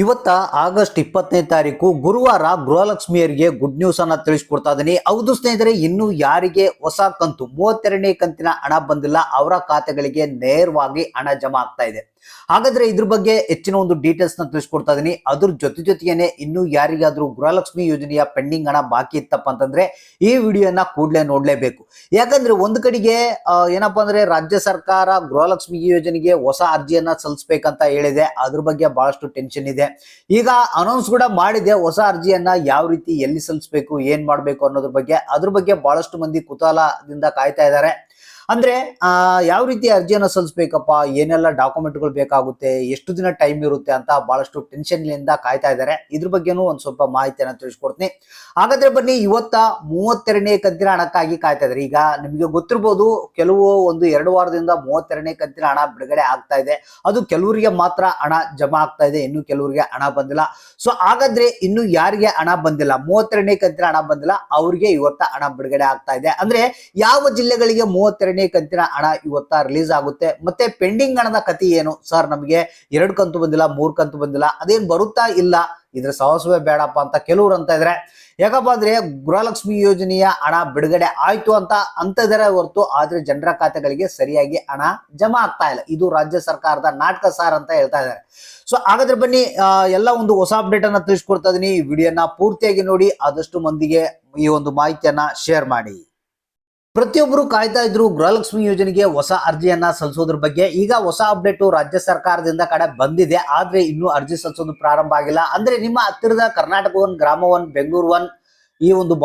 ಇವತ್ತ ಆಗಸ್ಟ್ 20ನೇ ತಾರೀಕು ಗುರುವಾರ ಗೃಹಲಕ್ಷ್ಮಿಯರಿಗೆ ಗುಡ್ ನ್ಯೂಸ್ ಅನ್ನ ತಿಳಿಸ್ಕೊಡ್ತಾ ಇದೀನಿ. ಹೌದು ಸ್ನೇಹಿತರೆ, ಇನ್ನು ಯಾರಿಗೆ ಹೊಸ ಕಂತು 32ನೇ ಕಂತಿನ ಹಣ ಬಂದಿಲ್ಲ ಅವರ ಖಾತೆಗಳಿಗೆ ನೇರವಾಗಿ ಹಣ ಜಮಾ ಆಗ್ತಾ ಇದೆ. ಹಾಗಾದ್ರೆ ಇದ್ರ ಬಗ್ಗೆ ಹೆಚ್ಚಿನ ಒಂದು ಡೀಟೇಲ್ಸ್ ನ ತಿಳಿಸ್ಕೊಡ್ತಾ ಇದೀನಿ. ಅದ್ರ ಜೊತೆಗೇನೆ ಇನ್ನು ಯಾರಿಗಾದ್ರೂ ಗೃಹಲಕ್ಷ್ಮಿ ಯೋಜನೆಯ ಪೆಂಡಿಂಗ್ ಹಣ ಬಾಕಿ ಇತ್ತಪ್ಪ ಅಂತಂದ್ರೆ ಈ ವಿಡಿಯೋನ ಕೂಡಲೇ ನೋಡ್ಲೇಬೇಕು. ಯಾಕಂದ್ರೆ ಒಂದು ಕಡೆಗೆ ಏನಪ್ಪಾ ಅಂದ್ರೆ ರಾಜ್ಯ ಸರ್ಕಾರ ಗೃಹಲಕ್ಷ್ಮಿ ಯೋಜನೆಗೆ ಹೊಸ ಅರ್ಜಿಯನ್ನ ಸಲ್ಲಿಸಬೇಕಂತ ಹೇಳಿದೆ. ಅದ್ರ ಬಗ್ಗೆ ಬಹಳಷ್ಟು ಟೆನ್ಷನ್ ಇದೆ. ಈಗ ಅನೌನ್ಸ್ ಕೂಡ ಮಾಡಿದೆ ಹೊಸ ಅರ್ಜಿಯನ್ನ ಯಾವ ರೀತಿ ಎಲ್ಲಿ ಸಲ್ಲಿಸಬೇಕು, ಏನ್ ಮಾಡ್ಬೇಕು ಅನ್ನೋದ್ರ ಬಗ್ಗೆ. ಅದ್ರ ಬಗ್ಗೆ ಬಹಳಷ್ಟು ಮಂದಿ ಕುತೂಹಲದಿಂದ ಕಾಯ್ತಾ ಇದ್ದಾರೆ. ಅಂದ್ರೆ ಯಾವ ರೀತಿ ಅರ್ಜಿಯನ್ನು ಸಲ್ಲಿಸಬೇಕಪ್ಪ, ಏನೆಲ್ಲ ಡಾಕ್ಯುಮೆಂಟ್ಗಳು ಬೇಕಾಗುತ್ತೆ, ಎಷ್ಟು ದಿನ ಟೈಮ್ ಇರುತ್ತೆ ಅಂತ ಬಹಳಷ್ಟು ಟೆನ್ಷನ್ ಇಂದ ಕಾಯ್ತಾ ಇದ್ದಾರೆ. ಇದ್ರ ಬಗ್ಗೆನೂ ಒಂದ್ ಸ್ವಲ್ಪ ಮಾಹಿತಿಯನ್ನು ತಿಳಿಸ್ಕೊಡ್ತೀನಿ. ಹಾಗಾದ್ರೆ ಬನ್ನಿ, ಇವತ್ತ 32ನೇ ಕಂತಿನ ಹಣಕ್ಕಾಗಿ ಕಾಯ್ತಾ ಇದ್ದಾರೆ. ಈಗ ನಿಮಗೆ ಗೊತ್ತಿರ್ಬೋದು, ಕೆಲವು ಒಂದು 2 ವಾರದಿಂದ 32ನೇ ಕಂತಿನ ಹಣ ಬಿಡುಗಡೆ ಆಗ್ತಾ ಇದೆ. ಅದು ಕೆಲವರಿಗೆ ಮಾತ್ರ ಹಣ ಜಮಾ ಆಗ್ತಾ ಇದೆ, ಇನ್ನು ಕೆಲವರಿಗೆ ಹಣ ಬಂದಿಲ್ಲ. ಸೊ ಹಾಗಾದ್ರೆ ಇನ್ನು ಯಾರಿಗೆ ಹಣ ಬಂದಿಲ್ಲ, 32ನೇ ಕಂತಿನ ಹಣ ಬಂದಿಲ್ಲ, ಅವ್ರಿಗೆ ಇವತ್ತ ಹಣ ಬಿಡುಗಡೆ ಆಗ್ತಾ ಇದೆ. ಅಂದ್ರೆ ಯಾವ ಜಿಲ್ಲೆಗಳಿಗೆ 32ನೇ ಕಂತಿನ ಹಣ ಇವತ್ತ ರಿಲೀಸ್ ಆಗುತ್ತೆ, ಮತ್ತೆ ಪೆಂಡಿಂಗ್ ಹಣದ ಕತಿ ಏನು ಸರ್, ನಮಗೆ 2 ಕಂತು ಬಂದಿಲ್ಲ, 3 ಕಂತು ಬಂದಿಲ್ಲ, ಅದೇನ್ ಬರುತ್ತಾ ಇಲ್ಲ, ಇದ್ರ ಸಾಹಸವೇ ಬೇಡಪ್ಪ ಅಂತ ಕೆಲವರು ಅಂತ ಇದ್ರೆ. ಯಾಕಪ್ಪ ಅಂದ್ರೆ ಗೃಹಲಕ್ಷ್ಮಿ ಯೋಜನೆಯ ಹಣ ಬಿಡುಗಡೆ ಆಯ್ತು ಅಂತ ಇದಾರೆ ಹೊರತು, ಆದ್ರೆ ಜನರ ಖಾತೆಗಳಿಗೆ ಸರಿಯಾಗಿ ಹಣ ಜಮಾ ಆಗ್ತಾ ಇಲ್ಲ. ಇದು ರಾಜ್ಯ ಸರ್ಕಾರದ ನಾಟಕ ಸಾರ್ ಅಂತ ಹೇಳ್ತಾ ಇದ್ದಾರೆ. ಸೊ ಹಾಗಾದ್ರೆ ಬನ್ನಿ, ಎಲ್ಲ ಒಂದು ಹೊಸ ಅಪ್ಡೇಟ್ ಅನ್ನ ತಿಳಿಸ್ಕೊಡ್ತಾ ಇದೀನಿ. ಈ ವಿಡಿಯೋನ ಪೂರ್ತಿಯಾಗಿ ನೋಡಿ, ಆದಷ್ಟು ಮಂದಿಗೆ ಈ ಒಂದು ಮಾಹಿತಿಯನ್ನ ಶೇರ್ ಮಾಡಿ. ಪ್ರತಿಯೊಬ್ಬರು ಕಾಯ್ತಾ ಇದ್ರು ಗೃಹಲಕ್ಷ್ಮಿ ಯೋಜನೆಗೆ ಹೊಸ ಅರ್ಜಿಯನ್ನ ಸಲ್ಲಿಸೋದ್ರ ಬಗ್ಗೆ. ಈಗ ಹೊಸ ಅಪ್ಡೇಟ್ ರಾಜ್ಯ ಸರ್ಕಾರದಿಂದ ಕಡೆ ಬಂದಿದೆ, ಆದ್ರೆ ಇನ್ನೂ ಅರ್ಜಿ ಸಲ್ಲಿಸೋದು ಪ್ರಾರಂಭ ಆಗಿಲ್ಲ. ಅಂದ್ರೆ ನಿಮ್ಮ ಹತ್ತಿರದ ಕರ್ನಾಟಕ ಒನ್, ಗ್ರಾಮ ಒನ್, ಬೆಂಗಳೂರು ಒನ್, ಈ ಒಂದು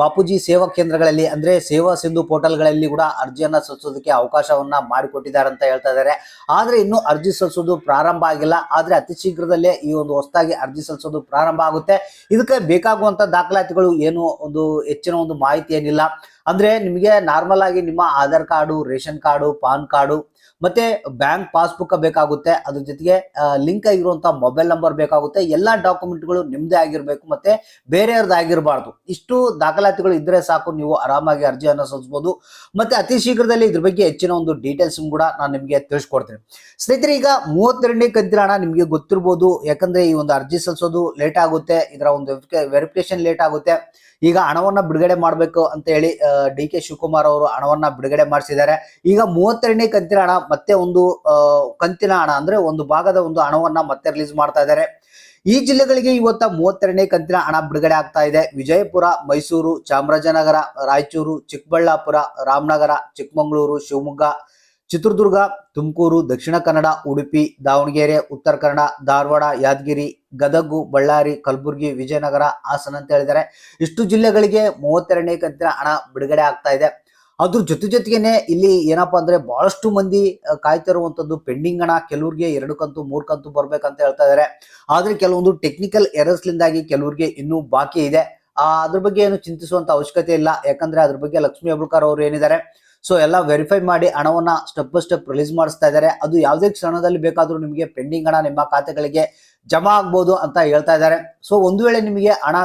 ಬಾಪೂಜಿ ಸೇವಾ ಕೇಂದ್ರಗಳಲ್ಲಿ ಅಂದ್ರೆ ಸೇವಾ ಸಿಂಧು ಪೋರ್ಟಲ್ಗಳಲ್ಲಿ ಕೂಡ ಅರ್ಜಿಯನ್ನ ಸಲ್ಲಿಸೋದಕ್ಕೆ ಅವಕಾಶವನ್ನ ಮಾಡಿಕೊಟ್ಟಿದ್ದಾರೆ ಅಂತ ಹೇಳ್ತಾ ಇದ್ದಾರೆ. ಆದ್ರೆ ಇನ್ನು ಅರ್ಜಿ ಸಲ್ಲಿಸೋದು ಪ್ರಾರಂಭ ಆಗಿಲ್ಲ. ಆದ್ರೆ ಅತಿ ಶೀಘ್ರದಲ್ಲೇ ಈ ಒಂದು ಹೊಸದಾಗಿ ಅರ್ಜಿ ಸಲ್ಲಿಸೋದು ಪ್ರಾರಂಭ ಆಗುತ್ತೆ. ಇದಕ್ಕೆ ಬೇಕಾಗುವಂತ ದಾಖಲಾತಿಗಳು ಏನು ಒಂದು ಹೆಚ್ಚಿನ ಒಂದು ಮಾಹಿತಿ ಏನಿಲ್ಲ. ಅಂದ್ರೆ ನಿಮಗೆ ನಾರ್ಮಲ್ ಆಗಿ ನಿಮ್ಮ Aadhaar card, ration card, PAN card, ಮತ್ತೆ ಬ್ಯಾಂಕ್ ಪಾಸ್ಬುಕ್ ಬೇಕಾಗುತ್ತೆ. ಅದ್ರ ಜೊತೆಗೆ ಲಿಂಕ್ ಆಗಿರುವಂತಹ ಮೊಬೈಲ್ ನಂಬರ್ ಬೇಕಾಗುತ್ತೆ. ಎಲ್ಲಾ ಡಾಕ್ಯುಮೆಂಟ್ಗಳು ನಿಮ್ದೇ ಆಗಿರ್ಬೇಕು, ಮತ್ತೆ ಬೇರೆಯವ್ರದ್ದು ಆಗಿರಬಾರ್ದು. ಇಷ್ಟು ದಾಖಲಾತಿಗಳು ಇದ್ರೆ ಸಾಕು, ನೀವು ಆರಾಮಾಗಿ ಅರ್ಜಿಯನ್ನು ಸಲ್ಲಿಸಬಹುದು. ಮತ್ತೆ ಅತಿ ಶೀಘ್ರದಲ್ಲಿ ಇದ್ರ ಬಗ್ಗೆ ಹೆಚ್ಚಿನ ಒಂದು ಡೀಟೇಲ್ಸ್ ಕೂಡ ನಾನು ನಿಮ್ಗೆ ತಿಳಿಸ್ಕೊಡ್ತೀನಿ. ಸ್ನೇಹಿತರೆ, ಈಗ 32ನೇ ಕಂತಿನ ಹಣ ನಿಮ್ಗೆ ಗೊತ್ತಿರ್ಬೋದು. ಯಾಕಂದ್ರೆ ಈ ಒಂದು ಅರ್ಜಿ ಸಲ್ಲಿಸೋದು ಲೇಟ್ ಆಗುತ್ತೆ, ಇದರ ಒಂದು ವೆರಿಫಿಕೇಶನ್ ಲೇಟ್ ಆಗುತ್ತೆ. ಈಗ ಹಣವನ್ನ ಬಿಡುಗಡೆ ಮಾಡಬೇಕು ಅಂತ ಹೇಳಿ ಡಿ ಕೆ ಶಿವಕುಮಾರ್ ಅವರು ಹಣವನ್ನ ಬಿಡುಗಡೆ ಮಾಡಿಸಿದ್ದಾರೆ. ಈಗ 32ನೇ ಕಂತಿನ ಹಣ ಮತ್ತೆ ಒಂದು ಕಂತಿನ ಹಣ ಅಂದ್ರೆ ಒಂದು ಭಾಗದ ಒಂದು ಹಣವನ್ನ ಮತ್ತೆ ರಿಲೀಸ್ ಮಾಡ್ತಾ ಇದ್ದಾರೆ. ಈ ಜಿಲ್ಲೆಗಳಿಗೆ ಇವತ್ತ 32ನೇ ಕಂತಿನ ಹಣ ಬಿಡುಗಡೆ ಆಗ್ತಾ ಇದೆ. ವಿಜಯಪುರ, ಮೈಸೂರು, ಚಾಮರಾಜನಗರ, ರಾಯಚೂರು, ಚಿಕ್ಕಬಳ್ಳಾಪುರ, ರಾಮನಗರ, ಚಿಕ್ಕಮಗಳೂರು, ಶಿವಮೊಗ್ಗ, ಚಿತ್ರದುರ್ಗ, ತುಮಕೂರು, ದಕ್ಷಿಣ ಕನ್ನಡ, ಉಡುಪಿ, ದಾವಣಗೆರೆ, ಉತ್ತರ ಕನ್ನಡ, ಧಾರವಾಡ, ಯಾದಗಿರಿ, ಗದಗು, ಬಳ್ಳಾರಿ, ಕಲಬುರಗಿ, ವಿಜಯನಗರ, ಹಾಸನ ಅಂತ ಹೇಳಿದ್ದಾರೆ. ಇಷ್ಟು ಜಿಲ್ಲೆಗಳಿಗೆ 32ನೇ ಕಂತಿನ ಹಣ ಬಿಡುಗಡೆ ಆಗ್ತಾ ಇದೆ. ಅದ್ರ ಜೊತೆಗೇನೆ ಇಲ್ಲಿ ಏನಪ್ಪಾ ಅಂದ್ರೆ ಬಹಳಷ್ಟು ಮಂದಿ ಕಾಯ್ತಾ ಇರುವಂತದ್ದು ಪೆಂಡಿಂಗ್ ಹಣ. ಕೆಲವ್ರಿಗೆ 2 ಕಂತು 3 ಕಂತು ಬರ್ಬೇಕಂತ ಹೇಳ್ತಾ ಇದಾರೆ. ಆದ್ರೆ ಕೆಲವೊಂದು ಟೆಕ್ನಿಕಲ್ ಎರರ್ಸ್ ಲಿಂದಾಗಿ ಕೆಲವ್ರಿಗೆ ಇನ್ನೂ ಬಾಕಿ ಇದೆ. ಅದ್ರ ಬಗ್ಗೆ ಏನು ಚಿಂತಿಸುವಂತ ಅವಶ್ಯಕತೆ ಇಲ್ಲ. ಯಾಕಂದ್ರೆ ಅದ್ರ ಬಗ್ಗೆ ಲಕ್ಷ್ಮೀ ಹೆಬ್ಬಾಳ್ಕರ್ ಅವರು ಏನಿದ್ದಾರೆ, ಸೊ ಎಲ್ಲ ವೆರಿಫೈ ಮಾಡಿ ಹಣವನ್ನ ಸ್ಟೆಪ್ ಬೈ ಸ್ಟೆಪ್ ರಿಲೀಸ್ ಮಾಡಿಸ್ತಾ ಇದ್ದಾರೆ. ಅದು ಯಾವುದೇ ಕ್ಷಣದಲ್ಲಿ ಬೇಕಾದ್ರೂ ನಿಮಗೆ ಪೆಂಡಿಂಗ್ ಹಣ ನಿಮ್ಮ ಖಾತೆಗಳಿಗೆ ಜಮಾ ಆಗ್ಬೋದು ಅಂತ ಹೇಳ್ತಾ ಇದ್ದಾರೆ. ಸೊ ಒಂದು ವೇಳೆ ನಿಮಗೆ ಹಣ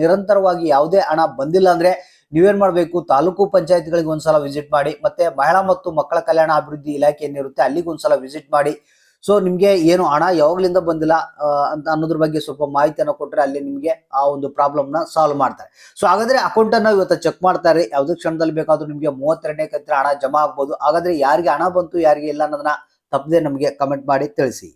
ನಿರಂತರವಾಗಿ ಯಾವುದೇ ಹಣ ಬಂದಿಲ್ಲ ಅಂದ್ರೆ ನೀವೇನ್ ಮಾಡ್ಬೇಕು, ತಾಲೂಕು ಪಂಚಾಯತ್ಗಳಿಗೆ ಒಂದ್ಸಲ ವಿಸಿಟ್ ಮಾಡಿ, ಮತ್ತೆ ಮಹಿಳಾ ಮತ್ತು ಮಕ್ಕಳ ಕಲ್ಯಾಣ ಅಭಿವೃದ್ಧಿ ಇಲಾಖೆ ಏನಿರುತ್ತೆ ಅಲ್ಲಿಗೆ ಒಂದ್ಸಲ ವಿಸಿಟ್ ಮಾಡಿ. ಸೊ ನಿಮ್ಗೆ ಏನು ಹಣ ಯಾವಾಗ್ಲಿಂದ ಬಂದಿಲ್ಲ ಅಂತ ಅನ್ನೋದ್ರ ಬಗ್ಗೆ ಸ್ವಲ್ಪ ಮಾಹಿತಿಯನ್ನು ಕೊಟ್ರೆ ಅಲ್ಲಿ ನಿಮ್ಗೆ ಆ ಒಂದು ಪ್ರಾಬ್ಲಮ್ ನ ಸಾಲ್ವ್ ಮಾಡ್ತಾರೆ. ಸೊ ಹಾಗಾದ್ರೆ ಅಕೌಂಟ್ ಅನ್ನ ಇವತ್ತು ಚೆಕ್ ಮಾಡ್ತಾರೆ. ಯಾವುದೇ ಕ್ಷಣದಲ್ಲಿ ಬೇಕಾದ್ರೂ ನಿಮ್ಗೆ 32ನೇ ಕಂತಿನ ಹಣ ಜಮಾ ಆಗ್ಬೋದು. ಹಾಗಾದ್ರೆ ಯಾರಿಗೆ ಹಣ ಬಂತು, ಯಾರಿಗೆ ಇಲ್ಲ ಅನ್ನೋದನ್ನ ತಪ್ಪದೆ ನಮಗೆ ಕಮೆಂಟ್ ಮಾಡಿ ತಿಳಿಸಿ.